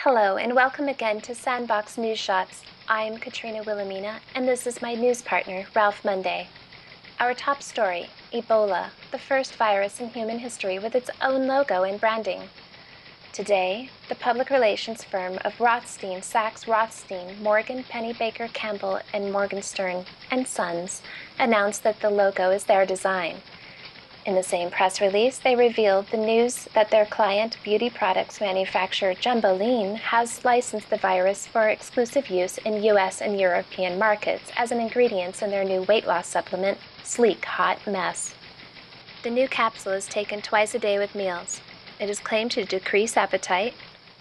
Hello, and welcome again to Sandbox News Shots. I'm Katrina Wilhelmina, and this is my news partner, Ralph Monday. Our top story, Ebola, the first virus in human history with its own logo and branding. Today, the public relations firm of Rothstein, Sachs Rothstein, Morgan, Pennybaker, Campbell, and Morgenstern and Sons announced that the logo is their design. In the same press release, they revealed the news that their client, beauty products manufacturer Jumboline, has licensed the virus for exclusive use in U.S. and European markets as an ingredient in their new weight loss supplement, Sleek Hot Mess. The new capsule is taken twice a day with meals. It is claimed to decrease appetite,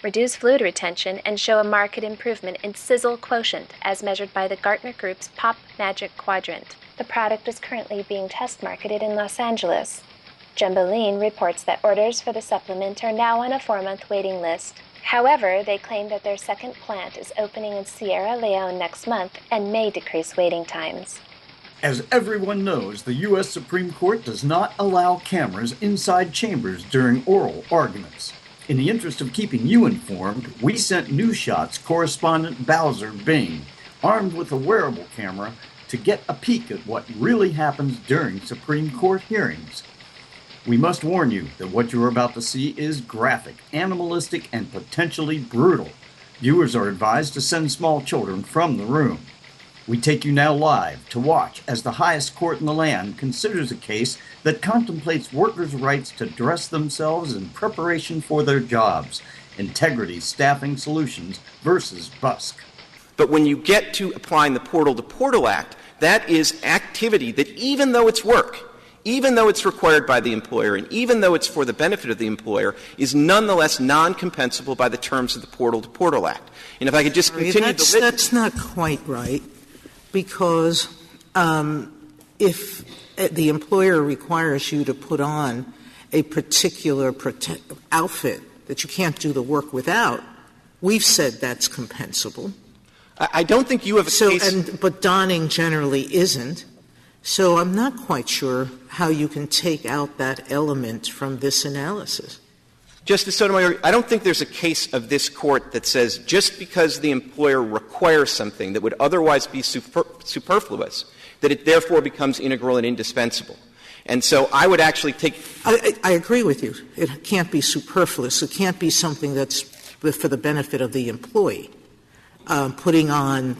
reduce fluid retention, and show a marked improvement in sizzle quotient as measured by the Gartner Group's Pop Magic Quadrant. The product is currently being test marketed in Los Angeles. Jumboline reports that orders for the supplement are now on a 4-month waiting list. However, they claim that their second plant is opening in Sierra Leone next month and may decrease waiting times. As everyone knows, the U.S. Supreme Court does not allow cameras inside chambers during oral arguments. In the interest of keeping you informed, we sent News Shots correspondent Bowser Bing, armed with a wearable camera, to get a peek at what really happens during Supreme Court hearings. We must warn you that what you are about to see is graphic, animalistic, and potentially brutal. Viewers are advised to send small children from the room. We take you now live to watch as the highest court in the land considers a case that contemplates workers' rights to dress themselves in preparation for their jobs. Integrity Staffing Solutions versus Busk. But when you get to applying the Portal to Portal Act, that is activity that even though it's work, even though it's required by the employer, and even though it's for the benefit of the employer, is nonetheless non-compensable by the terms of the Portal to Portal Act. And if I could just continue that's not quite right, because if the employer requires you to put on a particular outfit that you can't do the work without, we've said that's compensable. I don't think you have a case. But donning generally isn't. So I'm not quite sure how you can take out that element from this analysis. Justice Sotomayor, I don't think there's a case of this Court that says just because the employer requires something that would otherwise be superfluous, that it therefore becomes integral and indispensable. And so I would actually take — I agree with you. It can't be superfluous. It can't be something that's for the benefit of the employee. Putting on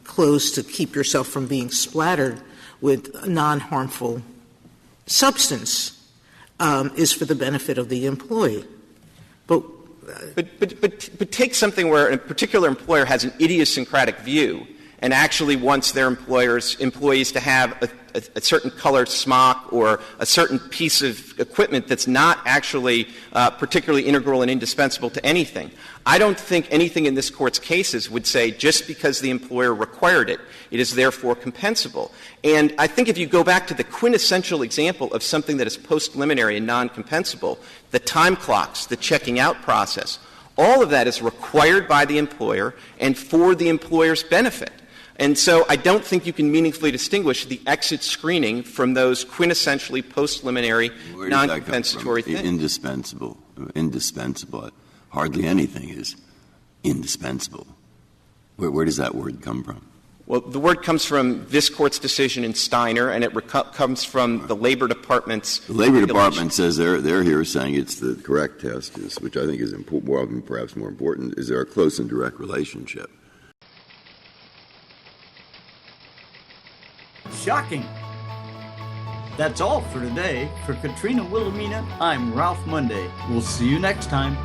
clothes to keep yourself from being splattered with non-harmful substance is for the benefit of the employee. But take something where a particular employer has an idiosyncratic view and actually wants their employees to have a certain color smock or a certain piece of equipment that's not actually particularly integral and indispensable to anything. I don't think anything in this Court's cases would say just because the employer required it, it is therefore compensable. And I think if you go back to the quintessential example of something that is post-preliminary and non-compensable, the time clocks, the checking out process, all of that is required by the employer and for the employer's benefit. And so I don't think you can meaningfully distinguish the exit screening from those quintessentially post-preliminary, non-compensatory things. Indispensable. Hardly anything is indispensable. Where does that word come from? Well, the word comes from this Court's decision in Steiner, and it comes from the Labor Department's — The Labor Department says they're here saying it's the correct test, which I think is perhaps more important, is there a close and direct relationship. Shocking. That's all for today. For Katrina Wilhelmina, I'm Ralph Monday. We'll see you next time.